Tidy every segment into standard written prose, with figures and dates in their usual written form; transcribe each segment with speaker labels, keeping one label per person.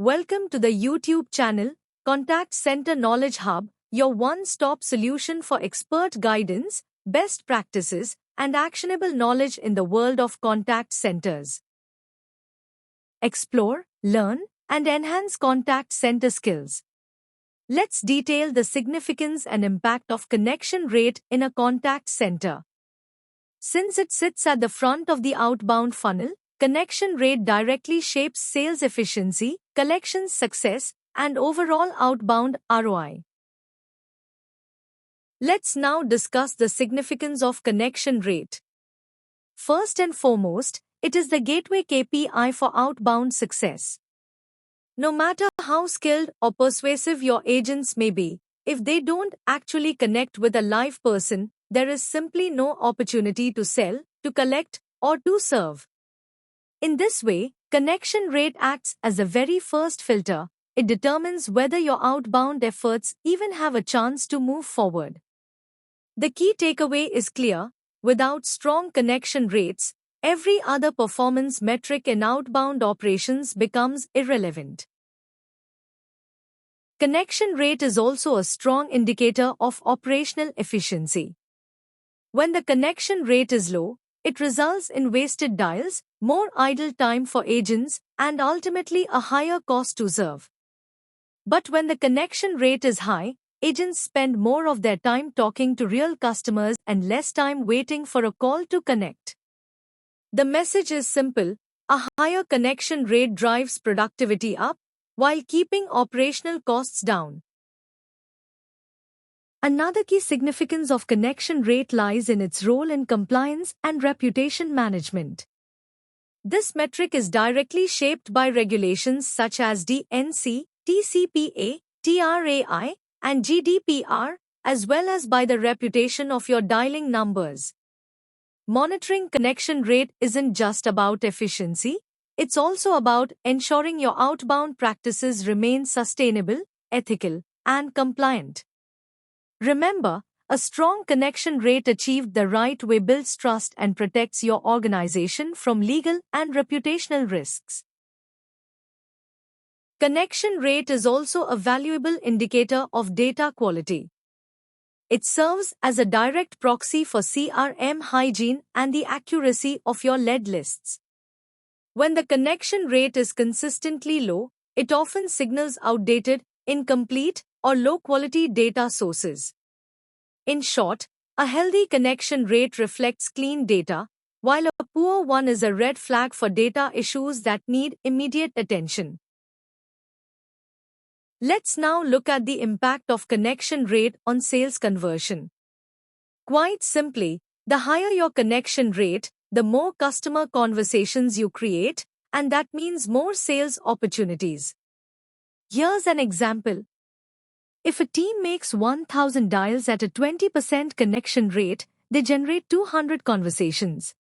Speaker 1: Welcome to the YouTube channel, Contact Center Knowledge Hub, your one-stop solution for expert guidance, best practices, and actionable knowledge in the world of contact centers. Explore, learn, and enhance contact center skills. Let's detail the significance and impact of connection rate in a contact center. Since it sits at the front of the outbound funnel, connection rate directly shapes sales efficiency, collections success, and overall outbound ROI. Let's now discuss the significance of connection rate. First and foremost, it is the gateway KPI for outbound success. No matter how skilled or persuasive your agents may be, if they don't actually connect with a live person, there is simply no opportunity to sell, to collect, or to serve. In this way, connection rate acts as the very first filter. It determines whether your outbound efforts even have a chance to move forward. The key takeaway is clear: without strong connection rates, every other performance metric in outbound operations becomes irrelevant. Connection rate is also a strong indicator of operational efficiency. When the connection rate is low, it results in wasted dials, more idle time for agents, and ultimately a higher cost to serve. But when the connection rate is high, agents spend more of their time talking to real customers and less time waiting for a call to connect. The message is simple: a higher connection rate drives productivity up, while keeping operational costs down. Another key significance of connection rate lies in its role in compliance and reputation management. This metric is directly shaped by regulations such as DNC, TCPA, TRAI, and GDPR, as well as by the reputation of your dialing numbers. Monitoring connection rate isn't just about efficiency, it's also about ensuring your outbound practices remain sustainable, ethical, and compliant. Remember, a strong connection rate achieved the right way builds trust and protects your organization from legal and reputational risks. Connection rate is also a valuable indicator of data quality. It serves as a direct proxy for CRM hygiene and the accuracy of your lead lists. When the connection rate is consistently low, it often signals outdated, incomplete, or low-quality data sources. In short, a healthy connection rate reflects clean data, while a poor one is a red flag for data issues that need immediate attention. Let's now look at the impact of connection rate on sales conversion. Quite simply, the higher your connection rate, the more customer conversations you create, and that means more sales opportunities. Here's an example. If a team makes 1,000 dials at a 20% connection rate, they generate 200 conversations.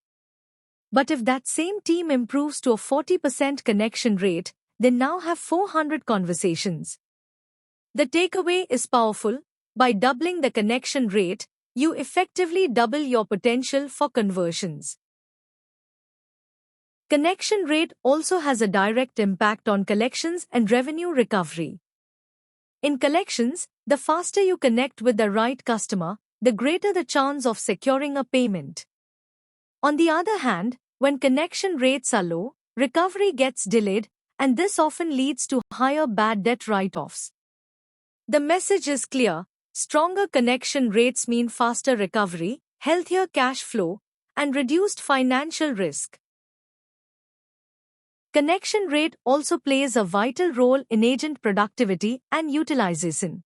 Speaker 1: But if that same team improves to a 40% connection rate, they now have 400 conversations. The takeaway is powerful: by doubling the connection rate, you effectively double your potential for conversions. Connection rate also has a direct impact on collections and revenue recovery. In collections, the faster you connect with the right customer, the greater the chance of securing a payment. On the other hand, when connection rates are low, recovery gets delayed, and this often leads to higher bad debt write-offs. The message is clear: stronger connection rates mean faster recovery, healthier cash flow, and reduced financial risk. Connection rate also plays a vital role in agent productivity and utilization.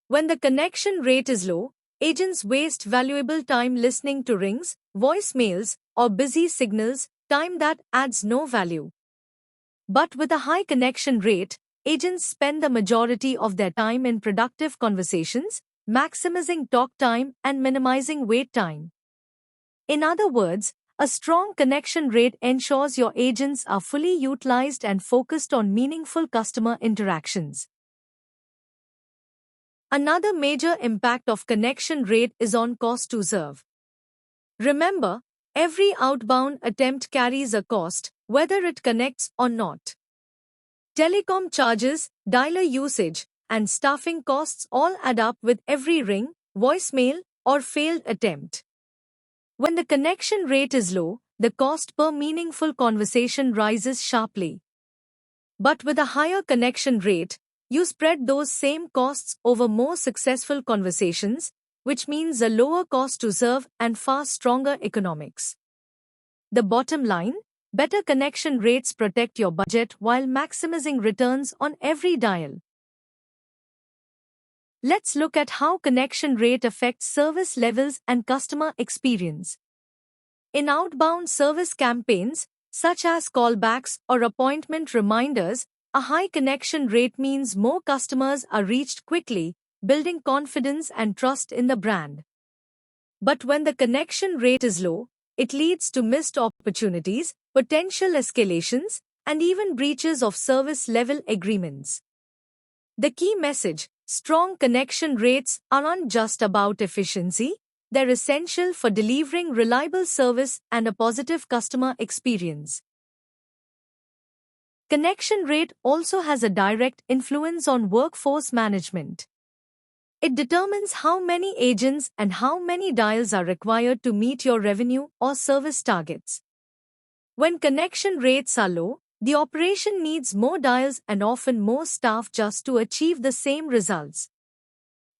Speaker 1: When the connection rate is low, agents waste valuable time listening to rings, voicemails, or busy signals, time that adds no value. But with a high connection rate, agents spend the majority of their time in productive conversations, maximizing talk time and minimizing wait time. In other words, a strong connection rate ensures your agents are fully utilized and focused on meaningful customer interactions. Another major impact of connection rate is on cost to serve. Remember, every outbound attempt carries a cost, whether it connects or not. Telecom charges, dialer usage, and staffing costs all add up with every ring, voicemail, or failed attempt. When the connection rate is low, the cost per meaningful conversation rises sharply. But with a higher connection rate, you spread those same costs over more successful conversations, which means a lower cost to serve and far stronger economics. The bottom line: better connection rates protect your budget while maximizing returns on every dial. Let's look at how connection rate affects service levels and customer experience. In outbound service campaigns, such as callbacks or appointment reminders, a high connection rate means more customers are reached quickly, building confidence and trust in the brand. But when the connection rate is low, it leads to missed opportunities, potential escalations, and even breaches of service-level agreements. The key message: strong connection rates aren't just about efficiency, they're essential for delivering reliable service and a positive customer experience. Connection rate also has a direct influence on workforce management. It determines how many agents and how many dials are required to meet your revenue or service targets. When connection rates are low, the operation needs more dials and often more staff just to achieve the same results.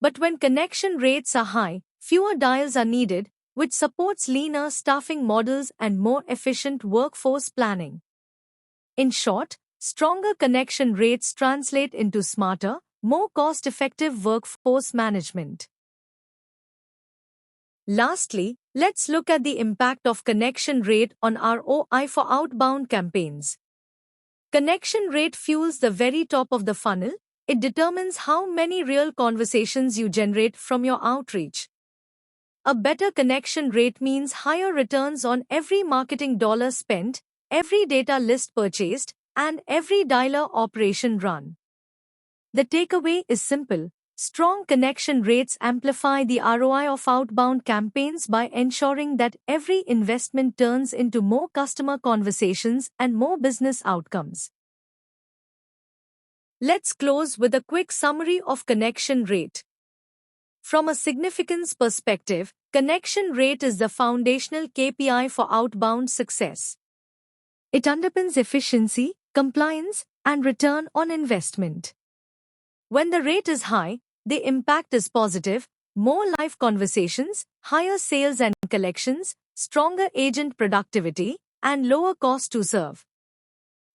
Speaker 1: But when connection rates are high, fewer dials are needed, which supports leaner staffing models and more efficient workforce planning. In short, stronger connection rates translate into smarter, more cost-effective workforce management. Lastly, let's look at the impact of connection rate on ROI for outbound campaigns. Connection rate fuels the very top of the funnel. It determines how many real conversations you generate from your outreach. A better connection rate means higher returns on every marketing dollar spent, every data list purchased, and every dialer operation run. The takeaway is simple: strong connection rates amplify the ROI of outbound campaigns by ensuring that every investment turns into more customer conversations and more business outcomes. Let's close with a quick summary of connection rate. From a significance perspective, connection rate is the foundational KPI for outbound success. It underpins efficiency, compliance, and return on investment. When the rate is high, the impact is positive: more live conversations, higher sales and collections, stronger agent productivity, and lower cost to serve.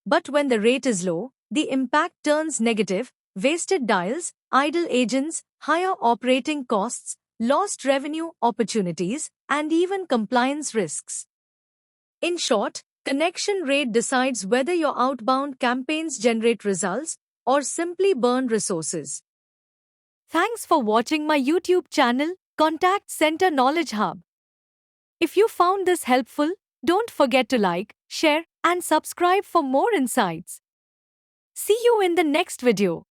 Speaker 1: But when the rate is low, the impact turns negative: wasted dials, idle agents, higher operating costs, lost revenue opportunities, and even compliance risks. In short, connection rate decides whether your outbound campaigns generate results or simply burn resources. Thanks for watching my YouTube channel, Contact Center Knowledge Hub. If you found this helpful, don't forget to like, share, and subscribe for more insights. See you in the next video.